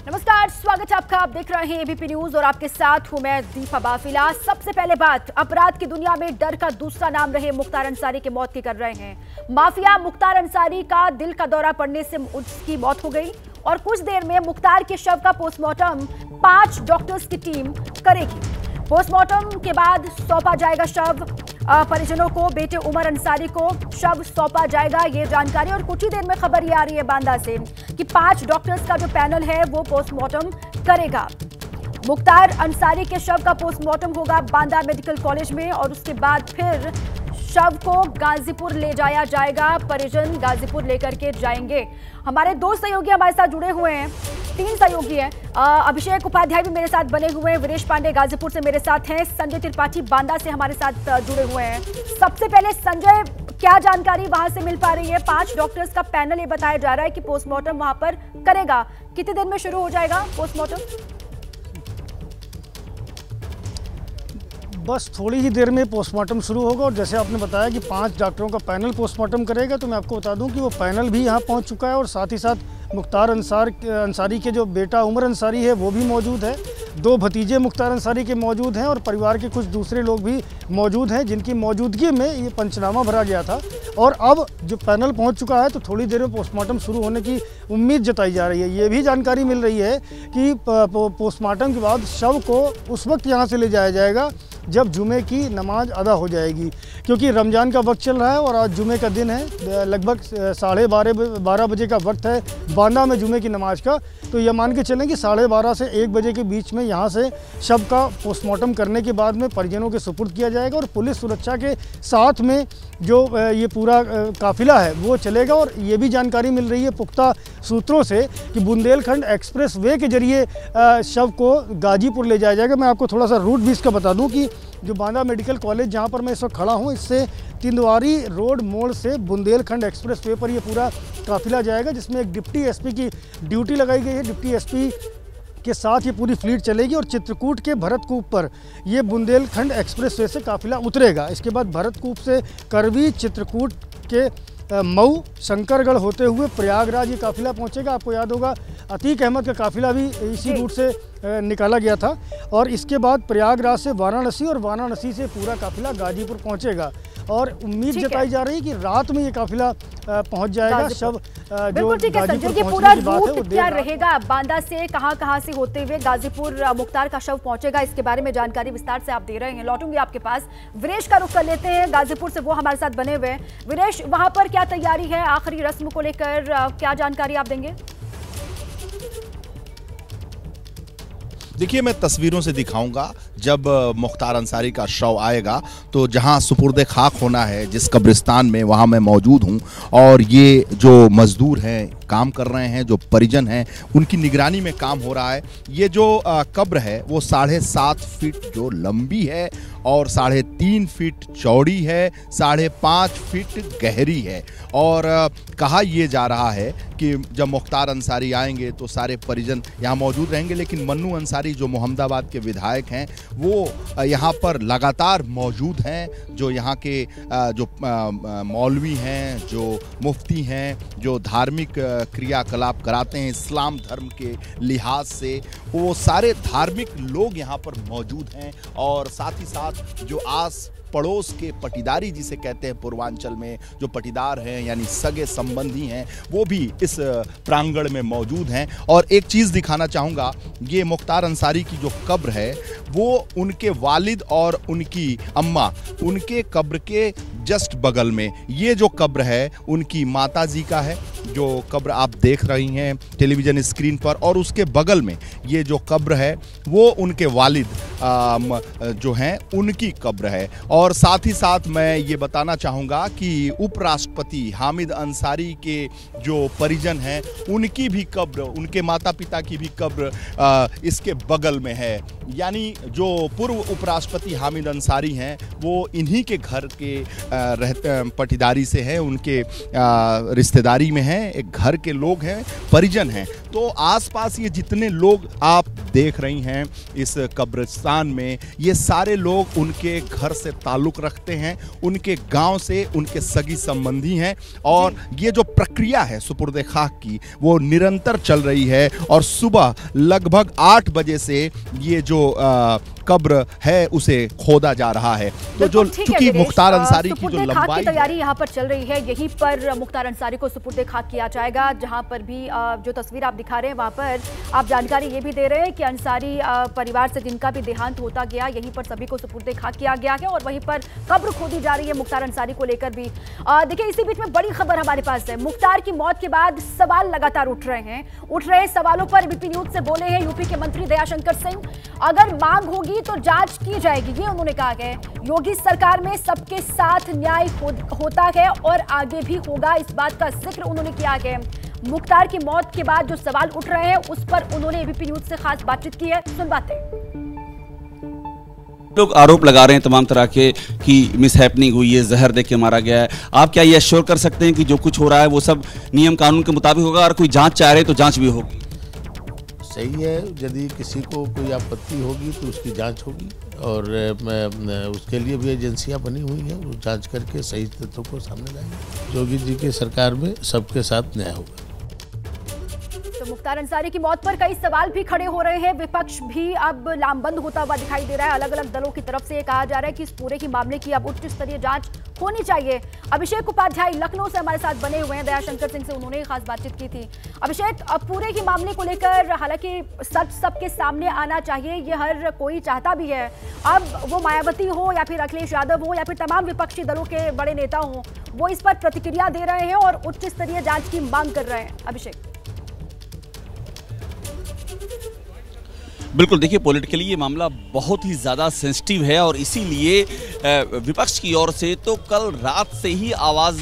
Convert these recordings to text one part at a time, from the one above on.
नमस्कार, स्वागत है आपका। आप देख रहे हैं एबीपी न्यूज और आपके साथ हूं मैं दीपा बाफिला। सबसे पहले बात, अपराध की दुनिया में डर का दूसरा नाम रहे मुख्तार अंसारी की मौत की कर रहे हैं। माफिया मुख्तार अंसारी का दिल का दौरा पड़ने से उसकी मौत हो गई और कुछ देर में मुख्तार के शव का पोस्टमार्टम 5 डॉक्टर्स की टीम करेगी। पोस्टमार्टम के बाद सौंपा जाएगा शव परिजनों को। बेटे उमर अंसारी को शव सौंपा जाएगा, ये जानकारी। और कुछ ही देर में खबर ये आ रही है बांदा से कि 5 डॉक्टर्स का जो पैनल है वो पोस्टमार्टम करेगा। मुख्तार अंसारी के शव का पोस्टमार्टम होगा बांदा मेडिकल कॉलेज में और उसके बाद फिर शव को गाजीपुर ले जाया जाएगा। परिजन गाजीपुर लेकर के जाएंगे। हमारे 2 सहयोगी हमारे साथ जुड़े हुए हैं, 3 सहयोगी हैं। अभिषेक उपाध्याय भी मेरे साथ बने हुए हैं, वीरेश पांडे गाजीपुर से मेरे साथ हैं, संजय त्रिपाठी बांदा से हमारे साथ जुड़े हुए हैं। सबसे पहले संजय, क्या जानकारी वहां से मिल पा रही है? 5 डॉक्टर्स का पैनल ये बताया जा रहा है कि पोस्टमार्टम वहां पर करेगा। कितने दिन में शुरू हो जाएगा पोस्टमार्टम? बस थोड़ी ही देर में पोस्टमार्टम शुरू होगा। और जैसे आपने बताया कि 5 डॉक्टरों का पैनल पोस्टमार्टम करेगा, तो मैं आपको बता दूं कि वो पैनल भी यहाँ पहुँच चुका है और साथ ही साथ मुख्तार अंसारी के जो बेटा उमर अंसारी है वो भी मौजूद है। 2 भतीजे मुख्तार अंसारी के मौजूद हैं और परिवार के कुछ दूसरे लोग भी मौजूद हैं, जिनकी मौजूदगी में ये पंचनामा भरा गया था। और अब जो पैनल पहुंच चुका है तो थोड़ी देर में पोस्टमार्टम शुरू होने की उम्मीद जताई जा रही है। ये भी जानकारी मिल रही है कि पोस्टमार्टम के बाद शव को उस वक्त यहाँ से ले जाया जाएगा जब जुमे की नमाज अदा हो जाएगी, क्योंकि रमज़ान का वक्त चल रहा है और आज जुमे का दिन है। लगभग 12:30 बजे का वक्त है बांदा में जुमे की नमाज का। तो यह मान के चलें कि 12:30 से 1 बजे के बीच में यहाँ से शव का पोस्टमार्टम करने के बाद में परिजनों के सुपुर्द किया जाएगा और पुलिस सुरक्षा के साथ में जो ये पूरा काफिला है वो चलेगा। और ये भी जानकारी मिल रही है पुख्ता सूत्रों से कि बुंदेलखंड एक्सप्रेस वे के जरिए शव को गाजीपुर ले जाया जाएगा। मैं आपको थोड़ा सा रूट भी इसका बता दूं कि जो बांदा मेडिकल कॉलेज जहां पर मैं इस वक्त खड़ा हूं, इससे तिंदवारी रोड मोड़ से बुंदेलखंड एक्सप्रेस वे पर ये पूरा काफिला जाएगा, जिसमें एक डिप्टी एसपी की ड्यूटी लगाई गई है। डिप्टी एसपी के साथ ये पूरी फ्लीट चलेगी और चित्रकूट के भरतकूप पर ये बुंदेलखंड एक्सप्रेस वे से काफिला उतरेगा। इसके बाद भरतकूप से करवी, चित्रकूट के मऊ, शंकरगढ़ होते हुए प्रयागराज ये काफिला पहुंचेगा। आपको याद होगा अतीक अहमद का काफिला भी इसी रूट से निकाला गया था। और इसके बाद प्रयागराज से वाराणसी और वाराणसी से पूरा काफिला गाजीपुर पहुंचेगा। और उम्मीद जताई जा रही है कि रात में ये काफिला पहुंच जाएगा। शव बिल्कुल ठीक है संजय, ये पूरा रूट क्या रहेगा? बांदा से कहां से होते हुए गाजीपुर मुख्तार का शव पहुंचेगा, इसके बारे में जानकारी विस्तार से आप दे रहे हैं। लौटूंगी आपके पास। वीरेश का रुख कर लेते हैं गाजीपुर से, वो हमारे साथ बने हुए हैं। वीरेश, वहां पर क्या तैयारी है? आखिरी रस्म को लेकर क्या जानकारी आप देंगे? देखिए, मैं तस्वीरों से दिखाऊंगा। जब मुख्तार अंसारी का शव आएगा तो जहां सुपुर्द खाक होना है, जिस कब्रिस्तान में, वहां मैं मौजूद हूं। और ये जो मजदूर हैं, काम कर रहे हैं, जो परिजन हैं, उनकी निगरानी में काम हो रहा है। ये जो कब्र है वो 7.5 फीट जो लंबी है और 3.5 फीट चौड़ी है, 5.5 फीट गहरी है। और कहा यह जा रहा है कि जब मुख्तार अंसारी आएंगे तो सारे परिजन यहाँ मौजूद रहेंगे, लेकिन मन्नू अंसारी जो मोहम्मदाबाद के विधायक हैं वो यहाँ पर लगातार मौजूद हैं। जो यहाँ के जो मौलवी हैं, जो मुफ्ती हैं, जो धार्मिक क्रियाकलाप कराते हैं इस्लाम धर्म के लिहाज से, वो सारे धार्मिक लोग यहाँ पर मौजूद हैं। और साथ ही साथ जो आस पड़ोस के पटीदारी जिसे कहते हैं पूर्वांचल में, जो पटीदार हैं यानी सगे संबंधी हैं, वो भी इस प्रांगण में मौजूद हैं। और एक चीज़ दिखाना चाहूँगा, ये मुख्तार अंसारी की जो कब्र है वो उनके वालिद और उनकी अम्मा, उनके कब्र के जस्ट बगल में ये जो कब्र है उनकी माताजी का है, जो कब्र आप देख रही हैं टेलीविज़न स्क्रीन पर। और उसके बगल में ये जो कब्र है वो उनके वालिद जो हैं उनकी कब्र है। और साथ ही साथ मैं ये बताना चाहूँगा कि उपराष्ट्रपति हामिद अंसारी के जो परिजन हैं उनकी भी कब्र, उनके माता पिता की भी कब्र इसके बगल में है। यानी जो पूर्व उपराष्ट्रपति हामिद अंसारी हैं वो इन्हीं के घर के पटीदारी से हैं, उनके रिश्तेदारी में हैं, एक घर के लोग हैं, परिजन हैं। तो आसपास ये जितने लोग आप देख रही हैं इस कब्रिस्तान में, ये सारे लोग उनके घर से ताल्लुक़ रखते हैं, उनके गांव से उनके सगी संबंधी हैं। और ये जो प्रक्रिया है सुपुर्द खाक की वो निरंतर चल रही है और सुबह लगभग 8 बजे से ये जो कब्र है उसे खोदा जा रहा है। तो जो चूंकि मुख्तार अंसारी की जो लंबाई तैयारी यहाँ पर चल रही है, यहीं पर मुख्तार अंसारी को सुपुर्द खाक किया जाएगा। जहाँ पर भी जो तस्वीर आप दिखा रहे हैं वहाँ पर आप जानकारी ये भी दे रहे हैं कि अंसारी परिवार से जिनका भी देहांत होता गया, यहीं पर सभी को सुपुर्द खाक किया गया है और वहीं पर कब्र खोदी जा रही है मुख्तार अंसारी को लेकर भी। देखिए, इसी बीच में बड़ी खबर हमारे पास है। मुख्तार की मौत के बाद सवाल लगातार उठ रहे सवालों पर एबीपी न्यूज से बोले हैं यूपी के मंत्री दयाशंकर सिंह। अगर मांग होगी तो जांच की जाएगी, ये उन्होंने कहा है। योगी सरकार में सबके साथ न्याय होता है और आगे भी होगा, इस बात का जिक्र उन्होंने किया है। मुख्तार की मौत के बाद जो सवाल उठ रहे हैं उस पर उन्होंने एबीपी न्यूज से खास बातचीत की है। सुन बातें। लोग आरोप लगा रहे हैं तमाम तरह के कि मिसहैपनिंग हुई है, जहर दे के मारा गया है। आप क्या ये एश्योर कर सकते हैं कि जो कुछ हो रहा है वो सब नियम कानून के मुताबिक होगा और कोई जांच चाह रहे तो जांच भी होगी? सही है, यदि किसी को कोई आपत्ति होगी तो उसकी जांच होगी और उसके लिए भी एजेंसियां बनी हुई हैं, वो जांच करके सही तथ्यों को सामने लाएंगे। योगी जी की सरकार में सबके साथ न्याय होगा। तो मुख्तार अंसारी की मौत पर कई सवाल भी खड़े हो रहे हैं। विपक्ष भी अब लामबंद होता हुआ दिखाई दे रहा है। अलग अलग दलों की तरफ से कहा जा रहा है कि इस पूरे की मामले की अब उच्च स्तरीय जांच होनी चाहिए। अभिषेक उपाध्याय लखनऊ से हमारे साथ बने हुए हैं, दयाशंकर सिंह से उन्होंने खास बातचीत की थी। अभिषेक, अब पूरे की मामले को लेकर हालांकि सच सबके सामने आना चाहिए, ये हर कोई चाहता भी है। अब वो मायावती हो या फिर अखिलेश यादव हो या फिर तमाम विपक्षी दलों के बड़े नेता हो, वो इस पर प्रतिक्रिया दे रहे हैं और उच्च स्तरीय जांच की मांग कर रहे हैं। अभिषेक, बिल्कुल, देखिए पॉलिटिकली ये मामला बहुत ही ज़्यादा सेंसिटिव है और इसीलिए विपक्ष की ओर से तो कल रात से ही आवाज़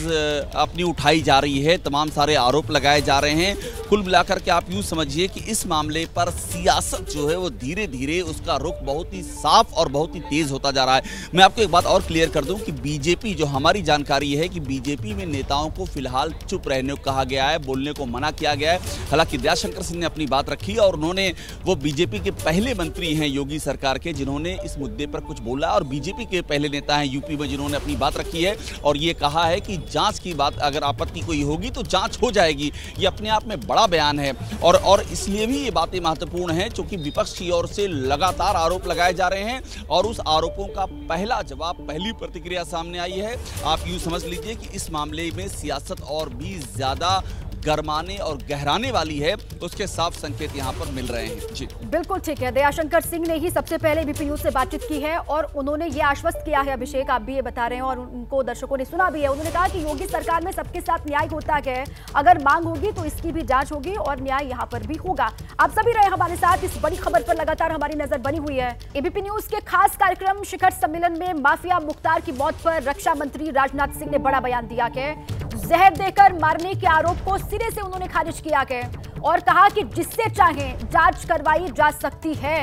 अपनी उठाई जा रही है, तमाम सारे आरोप लगाए जा रहे हैं। कुल मिलाकर के आप यूँ समझिए कि इस मामले पर सियासत जो है वो धीरे धीरे उसका रुख बहुत ही साफ और बहुत ही तेज़ होता जा रहा है। मैं आपको एक बात और क्लियर कर दूं कि बीजेपी, जो हमारी जानकारी है कि बीजेपी में नेताओं को फिलहाल चुप रहने को कहा गया है, बोलने को मना किया गया है। हालांकि दयाशंकर सिंह ने अपनी बात रखी और उन्होंने, वो बीजेपी के पहले मंत्री हैं योगी सरकार के जिन्होंने इस मुद्दे पर कुछ बोला और बीजेपी के पहले नेता हैं यूपी में जिन्होंने अपनी बात रखी है और ये कहा है कि जांच की बात, अगर आपत्ति कोई होगी तो जांच हो जाएगी। ये अपने आप में बड़ा बयान है और इसलिए भी ये बातें महत्वपूर्ण हैं क्योंकि विपक्ष की ओर से लगातार आरोप लगाए जा रहे हैं और उस आरोपों का पहला जवाब, पहली प्रतिक्रिया सामने आई है। आप यूँ समझ लीजिए कि इस मामले में सियासत और भी ज़्यादा गरमाने और गहराने वाली है, उसके साफ संकेत यहाँ पर मिल रहे हैं। जी बिल्कुल ठीक है। दयाशंकर सिंह ने ही सबसे पहले एबीपी न्यूज से बातचीत की है और उन्होंने ये आश्वस्त किया है, अभिषेक आप भी ये बता रहे हैं और उनको दर्शकों ने सुना भी है। उन्होंने कहा कि योगी सरकार में सबके साथ न्याय होता है, अगर मांग होगी तो इसकी भी जांच होगी और न्याय यहाँ पर भी होगा। आप सभी रहे हमारे साथ, इस बड़ी खबर पर लगातार हमारी नजर बनी हुई है। एबीपी न्यूज के खास कार्यक्रम शिखर सम्मेलन में माफिया मुख्तार की मौत पर रक्षा मंत्री राजनाथ सिंह ने बड़ा बयान दिया है। जहर देकर मारने के आरोप को सिरे से उन्होंने खारिज किया है और कहा कि जिससे चाहें जांच करवाई जा सकती है।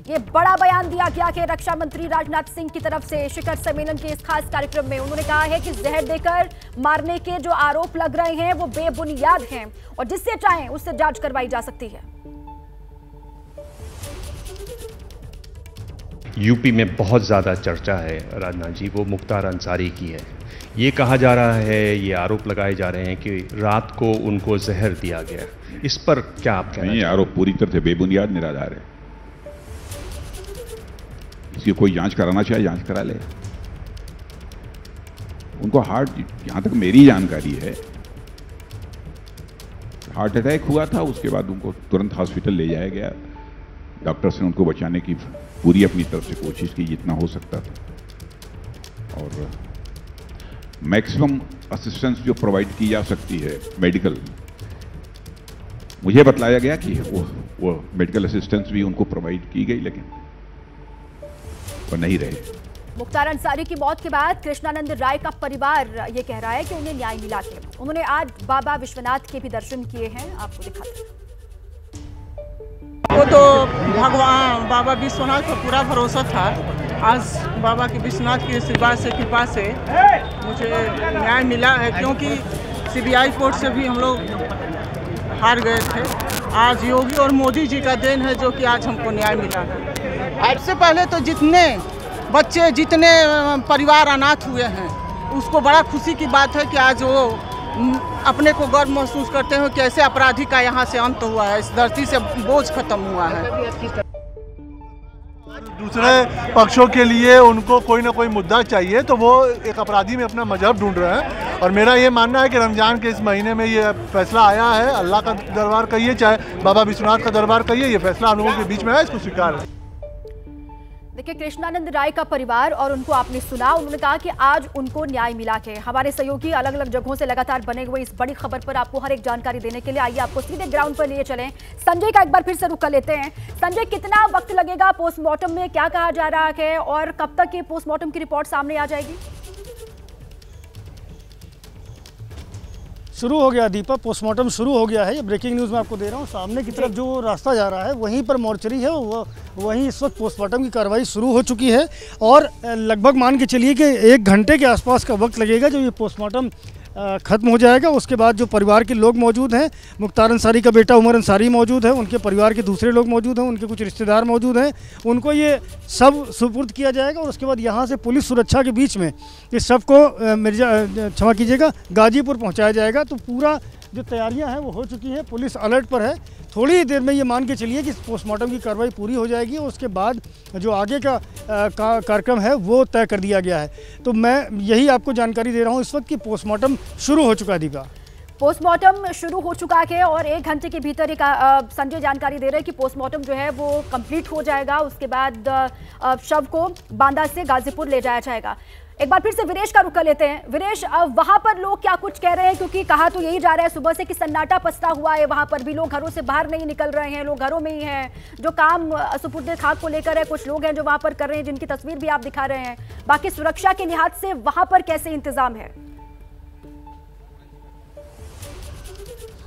ये बड़ा बयान दिया गया है रक्षा मंत्री राजनाथ सिंह की तरफ से शिखर सम्मेलन के इस खास कार्यक्रम में। उन्होंने कहा है कि जहर देकर मारने के जो आरोप लग रहे हैं वो बेबुनियाद हैं और जिससे चाहें उससे जांच करवाई जा सकती है। यूपी में बहुत ज़्यादा चर्चा है राजनाथ जी, वो मुख्तार अंसारी की है। ये कहा जा रहा है, ये आरोप लगाए जा रहे हैं कि रात को उनको जहर दिया गया। इस पर क्या आप कहना? ये आरोप पूरी तरह से बेबुनियाद, निराधार है। इसकी कोई जांच कराना चाहे जांच करा ले। उनको हार्ट, जहां तक मेरी जानकारी है, हार्ट अटैक हुआ था, उसके बाद उनको तुरंत हॉस्पिटल ले जाया गया। डॉक्टर्स ने उनको बचाने की पूरी अपनी तरफ से कोशिश की जितना हो सकता था और मैक्सिमम असिस्टेंस जो प्रोवाइड की जा सकती है मेडिकल, मुझे बतलाया गया कि वो मेडिकल असिस्टेंस भी उनको प्रोवाइड की गई लेकिन वो नहीं रहे। मुख्तार अंसारी की मौत के बाद कृष्णानंद राय का परिवार ये कह रहा है कि उन्हें न्याय मिला है। उन्होंने आज बाबा विश्वनाथ के भी दर्शन किए हैं, आपको दिखाते हैं। वो तो भगवान बाबा विश्वनाथ पर पूरा भरोसा था आज बाबा के विश्वनाथ की आशीर्वाद से, कृपा से मुझे न्याय मिला है, क्योंकि सीबीआई कोर्ट से भी हम लोग हार गए थे। आज योगी और मोदी जी का देन है जो कि आज हमको न्याय मिला है। सबसे पहले तो जितने बच्चे, जितने परिवार अनाथ हुए हैं, उसको बड़ा खुशी की बात है कि आज वो अपने को गर्व महसूस करते हैं कि ऐसे अपराधी का यहाँ से अंत हुआ है, इस धरती से बोझ खत्म हुआ है। दूसरे पक्षों के लिए उनको कोई ना कोई मुद्दा चाहिए, तो वो एक अपराधी में अपना मजहब ढूंढ रहे हैं। और मेरा ये मानना है कि रमज़ान के इस महीने में ये फैसला आया है, अल्लाह का दरबार कहिए चाहे बाबा विश्वनाथ का दरबार कहिए, ये फैसला हम लोगों के बीच में है, इसको स्वीकार है। देखिए, कृष्णानंद राय का परिवार और उनको आपने सुना, उन्होंने कहा कि आज उनको न्याय मिला है। हमारे सहयोगी अलग अलग जगहों से लगातार बने हुए इस बड़ी खबर पर आपको हर एक जानकारी देने के लिए आइए आपको सीधे ग्राउंड पर लिए चलें। संजय का एक बार फिर से रुख कर लेते हैं। संजय, कितना वक्त लगेगा पोस्टमार्टम में, क्या कहा जा रहा है और कब तक ये पोस्टमार्टम की रिपोर्ट सामने आ जाएगी? शुरू हो गया दीपा, पोस्टमार्टम शुरू हो गया है। ये ब्रेकिंग न्यूज़ मैं आपको दे रहा हूँ। सामने की तरफ जो रास्ता जा रहा है वहीं पर मोर्चरी है, वहीं इस वक्त पोस्टमार्टम की कार्रवाई शुरू हो चुकी है और लगभग मान के चलिए कि 1 घंटे के आसपास का वक्त लगेगा जो ये पोस्टमार्टम ख़त्म हो जाएगा। उसके बाद जो परिवार के लोग मौजूद हैं, मुख्तार अंसारी का बेटा उमर अंसारी मौजूद है, उनके परिवार के दूसरे लोग मौजूद हैं, उनके कुछ रिश्तेदार मौजूद हैं, उनको ये सब सुपुर्द किया जाएगा और उसके बाद यहाँ से पुलिस सुरक्षा के बीच में इस सब को क्षमा कीजिएगा गाजीपुर पहुँचाया जाएगा। तो पूरा जो तैयारियां हैं वो हो चुकी हैं, पुलिस अलर्ट पर है। थोड़ी ही देर में ये मान के चलिए कि पोस्टमार्टम की कार्रवाई पूरी हो जाएगी और उसके बाद जो आगे का कार्यक्रम है वो तय कर दिया गया है। तो मैं यही आपको जानकारी दे रहा हूँ इस वक्त कि पोस्टमार्टम शुरू हो चुका है। दीपा, पोस्टमार्टम शुरू हो चुका है और 1 घंटे के भीतर एक संजय जानकारी दे रहे हैं कि पोस्टमार्टम जो है वो कंप्लीट हो जाएगा। उसके बाद शव को बांदा से गाजीपुर ले जाया जाएगा। एक बार फिर से वीरेश का रुख कर लेते हैं। वीरेश, वहां पर लोग क्या कुछ कह रहे हैं, क्योंकि कहा तो यही जा रहा है सुबह से कि सन्नाटा पसरा हुआ है, वहां पर भी लोग घरों से बाहर नहीं निकल रहे हैं, लोग घरों में ही हैं। जो काम सुपुर्द खाक को लेकर है, कुछ लोग हैं जो वहां पर कर रहे हैं, जिनकी तस्वीर भी आप दिखा रहे हैं। बाकी सुरक्षा के लिहाज से वहां पर कैसे इंतजाम है?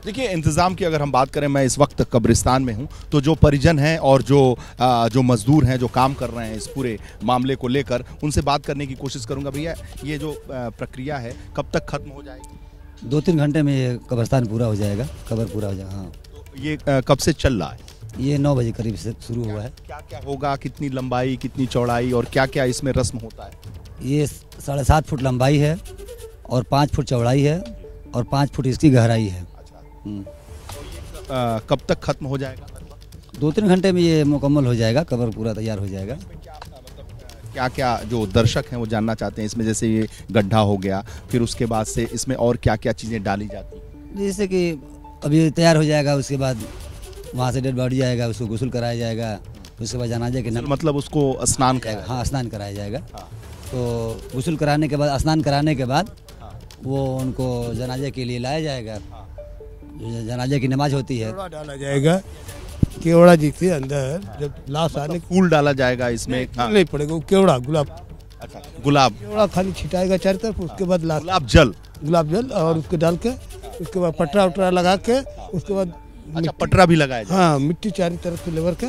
देखिए, इंतज़ाम की अगर हम बात करें, मैं इस वक्त कब्रिस्तान में हूं, तो जो परिजन हैं और जो मजदूर हैं जो काम कर रहे हैं इस पूरे मामले को लेकर, उनसे बात करने की कोशिश करूंगा। भैया, ये जो प्रक्रिया है कब तक खत्म हो जाएगी? 2-3 घंटे में ये कब्रिस्तान पूरा हो जाएगा, कब्र पूरा हो जाएगा। हाँ, तो ये कब से चल रहा है? ये 9 बजे करीब से शुरू हुआ है। क्या क्या होगा, कितनी लंबाई, कितनी चौड़ाई और क्या क्या इसमें रस्म होता है? ये 7.5 फुट लंबाई है और 5 फुट चौड़ाई है और 5 फुट इसकी गहराई है। कब तक खत्म हो जाएगा? 2-3 घंटे में ये मुकम्मल हो जाएगा, कब्र पूरा तैयार हो जाएगा। क्या क्या जो दर्शक हैं वो जानना चाहते हैं इसमें, जैसे ये गड्ढा हो गया, फिर उसके बाद से इसमें और क्या क्या चीज़ें डाली जाती हैं? जैसे कि अभी तैयार हो जाएगा, उसके बाद वहाँ से डेड बॉडी आएगा, उसको गुस्ल कराया जाएगा, उसके बाद जनाजे के मतलब उसको स्नान कराया? हाँ, स्नान कराया जाएगा। तो गुस्ल कराने के बाद, स्नान कराने के बाद वो उनको जनाजे के लिए लाया जाएगा। जनाजे की नमाज होती है, केवड़ा डाला जाएगा, केवड़ा जी के अंदर जब लाश आने, फूल डाला जाएगा इसमें? नहीं पड़ेगा, केवड़ा गुलाब। अच्छा, गुलाब केवड़ा खाली छिटाएगा चारों तरफ, उसके बाद लाश गुलाब जल और उसके डाल के, उसके बाद पटरा उटरा लगा के, उसके बाद अच्छा पटरा भी लगाया जाएगा? हाँ, मिट्टी चारों तरफ से लेवर के,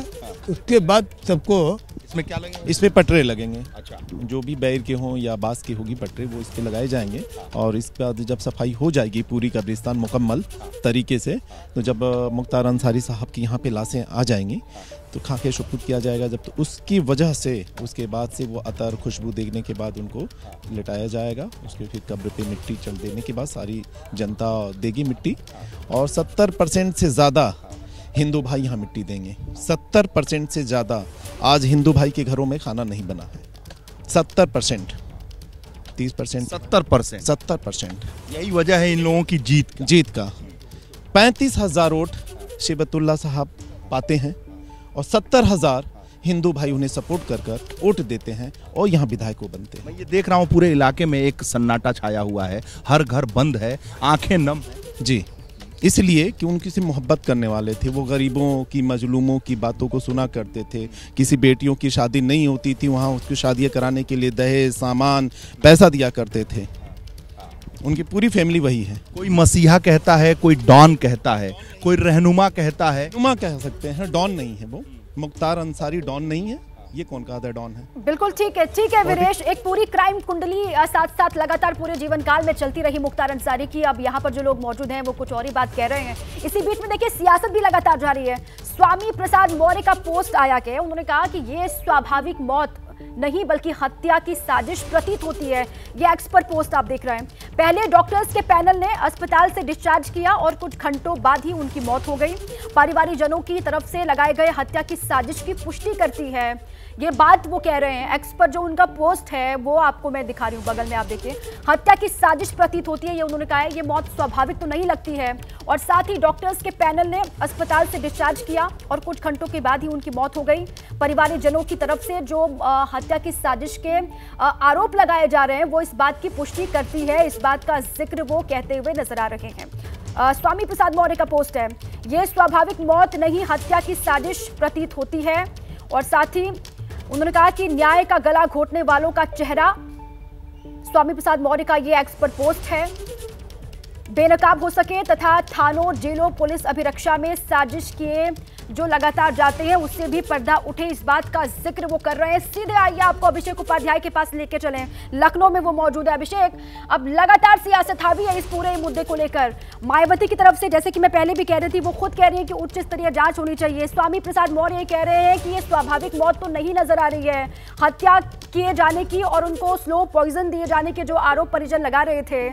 उसके बाद सबको इसमें क्या लगेगा? इसमें पटरे लगेंगे। अच्छा, जो भी बैर के हों या बांस की होगी पटरे, वो इस पे लगाए जाएंगे। और इसके बाद जब सफाई हो जाएगी पूरी कब्रिस्तान मुकम्मल तरीके से, तो जब मुख्तार अंसारी साहब की यहाँ पे लाशें आ जाएंगी तो खाके शुपुत किया जाएगा। जब तो उसकी वजह से उसके बाद से वो अतर खुशबू देखने के बाद उनको लिटाया जाएगा। उसके फिर कब्र पे मिट्टी चढ़ देने के बाद सारी जनता देगी मिट्टी, और 70% से ज़्यादा हिंदू भाई यहाँ मिट्टी देंगे। 70% से ज़्यादा आज हिंदू भाई के घरों में खाना नहीं बना है। 70%, 30%, 70%। यही वजह है इन लोगों की जीत का। 35,000 वोट शिबतुल्लाह साहब पाते हैं और 70,000 हिंदू भाई उन्हें सपोर्ट कर वोट देते हैं और यहाँ विधायक बनते हैं। मैं ये देख रहा हूँ पूरे इलाके में एक सन्नाटा छाया हुआ है, हर घर बंद है, आंखें नम है। जी, इसलिए कि उनकी से मोहब्बत करने वाले थे। वो गरीबों की, मजलूमों की बातों को सुना करते थे। किसी बेटियों की शादी नहीं होती थी, वहाँ उसकी शादियाँ कराने के लिए दहेज, सामान, पैसा दिया करते थे। उनकी पूरी फैमिली वही है। कोई मसीहा कहता है, कोई डॉन कहता है, कोई रहनुमा कहता है। रहनुमा कह सकते हैं, डॉन नहीं है वो। मुख्तार अंसारी डॉन नहीं है, ये कौन का अदर डॉन है? बिल्कुल ठीक है वीरेश, एक पूरी क्राइम कुंडली साथ साथ लगातार पूरे जीवन काल में चलती रही मुख्तार अंसारी की। अब यहाँ पर जो लोग मौजूद हैं वो कुछ और ही बात कह रहे हैं। इसी बीच में देखिए सियासत भी लगातार जारी है। स्वामी प्रसाद मौर्य का पोस्ट आया कि उन्होंने कहा कि ये स्वाभाविक मौत नहीं बल्कि हत्या की साजिश प्रतीत होती है। ये एक्सपर्ट पोस्ट आप देख रहे हैं। पहले डॉक्टर्स के पैनल ने अस्पताल से डिस्चार्ज किया और कुछ घंटों बाद ही उनकी मौत हो गई। पारिवारिक जनों की तरफ से लगाए गए हत्या की साजिश की पुष्टि करती है। ये बात वो कह रहे हैं। एक्सपर्ट जो उनका पोस्ट है वो आपको मैं दिखा रही हूँ, बगल में आप देखिए। हत्या की साजिश प्रतीत होती है, ये उन्होंने कहा है। ये मौत स्वाभाविक तो नहीं लगती है। और साथ ही डॉक्टर्स के पैनल ने अस्पताल से डिस्चार्ज किया और कुछ घंटों के बाद ही उनकी मौत हो गई। परिवारिक जनों की तरफ से जो हत्या की साजिश के आरोप लगाए जा रहे हैं वो इस बात की पुष्टि करती है। इस बात का जिक्र वो कहते हुए नजर आ रहे हैं। स्वामी प्रसाद मौर्य का पोस्ट है, ये स्वाभाविक मौत नहीं हत्या की साजिश प्रतीत होती है। और साथ ही उन्होंने कहा कि न्याय का गला घोटने वालों का चेहरा, स्वामी प्रसाद मौर्य का ये एक्सपर्ट पोस्ट है। बेनकाब हो सके तथा थानों जेलों पुलिस अभिरक्षा में साजिश किए जो लगातार जाते हैं उससे भी पर्दा उठे, इस बात का जिक्र वो कर रहे हैं। सीधे आइए आपको अभिषेक उपाध्याय के पास लेके चलें, लखनऊ में वो मौजूद है। अभिषेक, अब लगातार सियासत हावी है इस पूरे मुद्दे को लेकर। मायावती की तरफ से, जैसे कि मैं पहले भी कह रही थी, वो खुद कह रही है कि उच्च स्तरीय जांच होनी चाहिए। स्वामी प्रसाद मौर्य कह रहे हैं कि ये स्वाभाविक मौत तो नहीं नजर आ रही है। हत्या किए जाने की और उनको स्लो पॉइजन दिए जाने के जो आरोप परिजन लगा रहे थे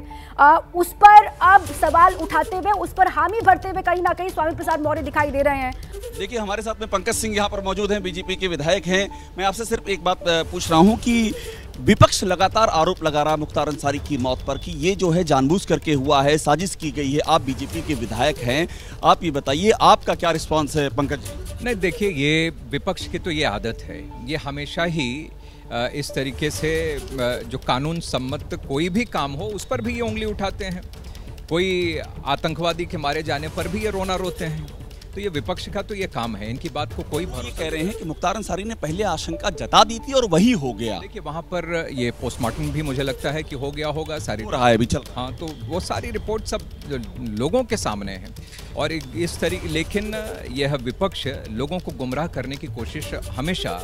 उस पर अब सवाल उठाते हुए, उस पर हामी भरते हुए कहीं ना कहीं स्वामी प्रसाद मौर्य दिखाई दे रहे हैं। देखिए, हमारे साथ में पंकज सिंह यहाँ पर मौजूद हैं, बीजेपी के विधायक हैं। मैं आपसे सिर्फ एक बात पूछ रहा हूँ कि विपक्ष लगातार आरोप लगा रहा है मुख्तार अंसारी की मौत पर कि ये जो है जानबूझ करके हुआ है, साजिश की गई है। आप बीजेपी के विधायक हैं, आप ये बताइए आपका क्या रिस्पॉन्स है? पंकज जी। नहीं, देखिए, ये विपक्ष की तो ये आदत है, ये हमेशा ही इस तरीके से जो कानून सम्मत कोई भी काम हो उस पर भी ये उंगली उठाते हैं। कोई आतंकवादी के मारे जाने पर भी ये रोना रोते हैं। तो ये विपक्ष का तो ये काम है, इनकी बात को कोई भरोसा। कह रहे हैं कि मुख्तार अंसारी ने पहले आशंका जता दी थी और वही हो गया। देखिए, वहाँ पर ये पोस्टमार्टम भी मुझे लगता है कि हो गया होगा, सारी हो रहा है अभी चल। हाँ, तो वो सारी रिपोर्ट सब लोगों के सामने है। और इस तरीके, लेकिन यह विपक्ष लोगों को गुमराह करने की कोशिश हमेशा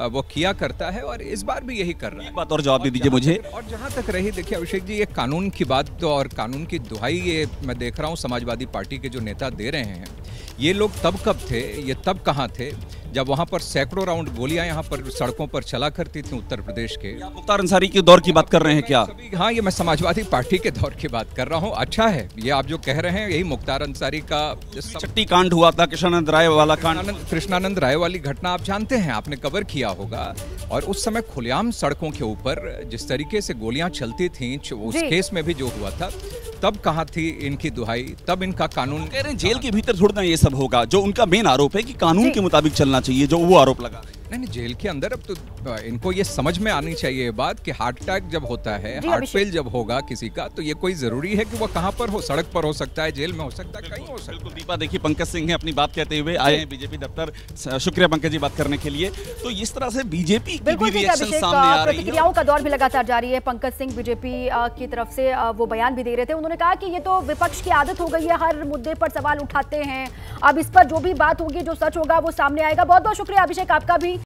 वो किया करता है और इस बार भी यही कर रहा है। बात और जवाब दे दीजिए मुझे। और जहाँ तक रही, देखिए अभिषेक जी, ये कानून की बात तो और कानून की दुहाई ये मैं देख रहा हूँ समाजवादी पार्टी के जो नेता दे रहे हैं। ये लोग तब कब थे, ये तब कहाँ थे जब वहाँ पर सैकड़ों राउंड गोलियां यहाँ पर सड़कों पर चला करती थी उत्तर प्रदेश के। मुख्तार अंसारी के दौर की बात कर रहे हैं क्या? हाँ, ये मैं समाजवादी पार्टी के दौर की बात कर रहा हूँ। अच्छा है, ये आप जो कह रहे हैं, यही मुख्तार अंसारी का चट्टी कांड हुआ था, कृष्णानंद राय वाला कांड, कृष्णानंद राय वाली घटना आप जानते हैं, आपने कवर किया होगा। और उस समय खुलेआम सड़कों के ऊपर जिस तरीके से गोलियां चलती थीं, उस केस में भी जो हुआ था, तब कहाँ थी इनकी दुहाई, तब इनका कानून। कह रहे हैं जेल के भीतर थोड़ा ये सब होगा, जो उनका मेन आरोप है कि कानून के मुताबिक चलना चाहिए, जो वो आरोप लगा रहे हैं। नहीं, जेल के अंदर अब तो इनको ये समझ में आनी चाहिए ये बात कि हार्ट अटैक जब होता है, हार्ट फेल जब होगा किसी का, तो ये कोई जरूरी है कि वो कहाँ पर हो, सड़क पर हो सकता है, जेल में हो सकता है, कहीं हो सकता है। दीपा, देखिए पंकज सिंह ने अपनी बात कहते हुए आए हैं बीजेपी दफ्तर। शुक्रिया पंकज जी बात करने के लिए। तो इस तरह से बीजेपी की भी रिएक्शन सामने आ रही है। प्रतिक्रियाओं का दौर भी लगातार जारी है। पंकज सिंह बीजेपी की तरफ से वो बयान भी दे रहे थे। उन्होंने कहा कि ये तो विपक्ष की आदत हो गई है, हर मुद्दे पर सवाल उठाते हैं। अब इस पर जो भी बात होगी, जो सच होगा वो सामने आएगा। बहुत बहुत शुक्रिया अभिषेक आपका भी।